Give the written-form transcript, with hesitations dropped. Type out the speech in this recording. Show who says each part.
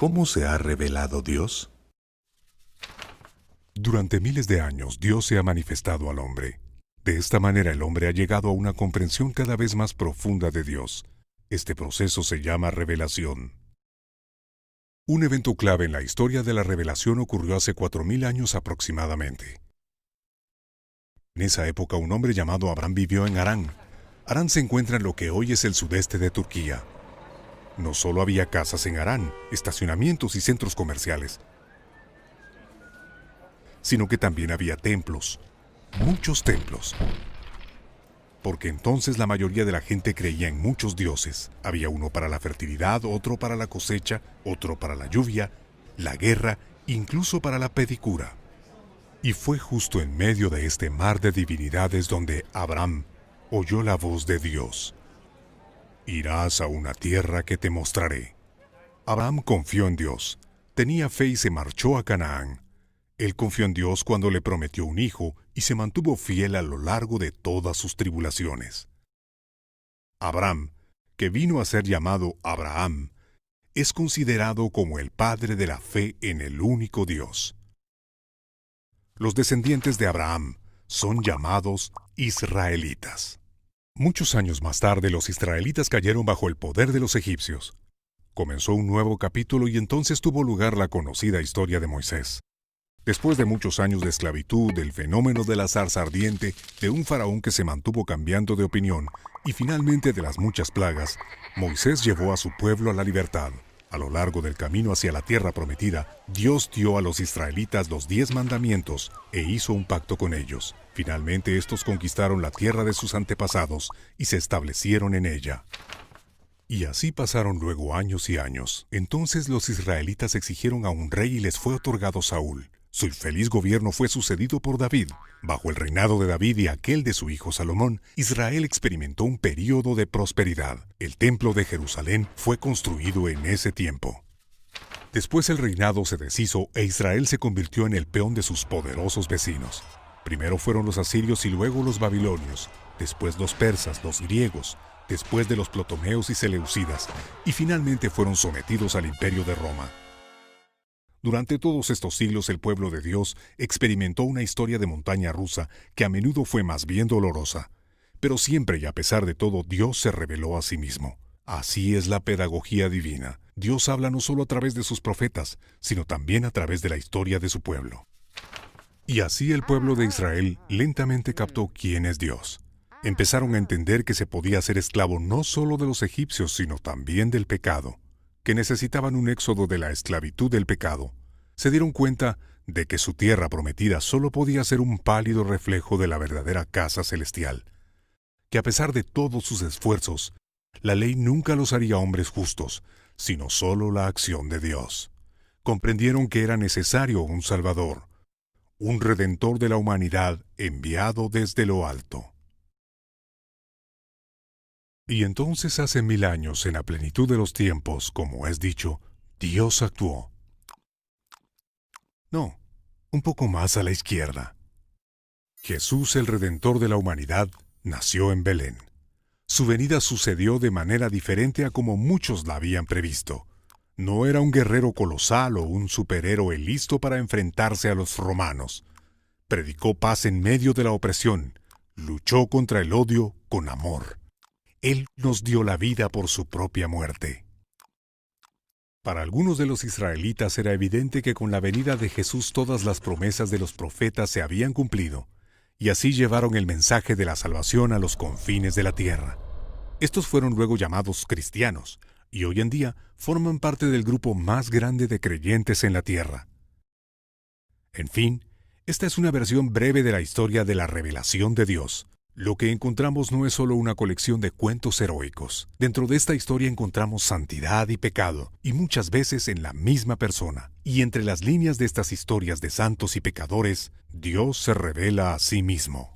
Speaker 1: ¿Cómo se ha revelado Dios?
Speaker 2: Durante miles de años, Dios se ha manifestado al hombre. De esta manera, el hombre ha llegado a una comprensión cada vez más profunda de Dios. Este proceso se llama revelación. Un evento clave en la historia de la revelación ocurrió hace 4000 años aproximadamente. En esa época, un hombre llamado Abraham vivió en Harán. Harán se encuentra en lo que hoy es el sudeste de Turquía. No solo había casas en Harán, estacionamientos y centros comerciales, sino que también había templos, muchos templos. Porque entonces la mayoría de la gente creía en muchos dioses. Había uno para la fertilidad, otro para la cosecha, otro para la lluvia, la guerra, incluso para la pedicura. Y fue justo en medio de este mar de divinidades donde Abraham oyó la voz de Dios. Irás a una tierra que te mostraré. Abraham confió en Dios, tenía fe y se marchó a Canaán. Él confió en Dios cuando le prometió un hijo y se mantuvo fiel a lo largo de todas sus tribulaciones. Abraham, que vino a ser llamado Abraham, es considerado como el padre de la fe en el único Dios. Los descendientes de Abraham son llamados israelitas. Muchos años más tarde, los israelitas cayeron bajo el poder de los egipcios. Comenzó un nuevo capítulo y entonces tuvo lugar la conocida historia de Moisés. Después de muchos años de esclavitud, del fenómeno de la zarza ardiente, de un faraón que se mantuvo cambiando de opinión y finalmente de las muchas plagas, Moisés llevó a su pueblo a la libertad. A lo largo del camino hacia la tierra prometida, Dios dio a los israelitas los 10 mandamientos e hizo un pacto con ellos. Finalmente estos conquistaron la tierra de sus antepasados y se establecieron en ella. Y así pasaron luego años y años. Entonces los israelitas exigieron a un rey y les fue otorgado Saúl. Su infeliz gobierno fue sucedido por David. Bajo el reinado de David y aquel de su hijo Salomón, Israel experimentó un período de prosperidad. El templo de Jerusalén fue construido en ese tiempo. Después el reinado se deshizo e Israel se convirtió en el peón de sus poderosos vecinos. Primero fueron los asirios y luego los babilonios, después los persas, los griegos, después de los ptolemeos y seleucidas, y finalmente fueron sometidos al imperio de Roma. Durante todos estos siglos el pueblo de Dios experimentó una historia de montaña rusa que a menudo fue más bien dolorosa. Pero siempre y a pesar de todo, Dios se reveló a sí mismo. Así es la pedagogía divina. Dios habla no solo a través de sus profetas, sino también a través de la historia de su pueblo. Y así el pueblo de Israel lentamente captó quién es Dios. Empezaron a entender que se podía ser esclavo no solo de los egipcios, sino también del pecado, que necesitaban un éxodo de la esclavitud del pecado. Se dieron cuenta de que su tierra prometida solo podía ser un pálido reflejo de la verdadera casa celestial, que a pesar de todos sus esfuerzos, la ley nunca los haría hombres justos, sino solo la acción de Dios. Comprendieron que era necesario un Salvador, un Redentor de la humanidad enviado desde lo alto. Y entonces hace 1000 años, en la plenitud de los tiempos, como es dicho, Dios actuó. No, un poco más a la izquierda. Jesús, el Redentor de la humanidad, nació en Belén. Su venida sucedió de manera diferente a como muchos la habían previsto. No era un guerrero colosal o un superhéroe listo para enfrentarse a los romanos. Predicó paz en medio de la opresión. Luchó contra el odio con amor. Él nos dio la vida por su propia muerte. Para algunos de los israelitas era evidente que con la venida de Jesús todas las promesas de los profetas se habían cumplido, y así llevaron el mensaje de la salvación a los confines de la tierra. Estos fueron luego llamados cristianos, y hoy en día forman parte del grupo más grande de creyentes en la tierra. En fin, esta es una versión breve de la historia de la revelación de Dios. Lo que encontramos no es solo una colección de cuentos heroicos. Dentro de esta historia encontramos santidad y pecado, y muchas veces en la misma persona. Y entre las líneas de estas historias de santos y pecadores, Dios se revela a sí mismo.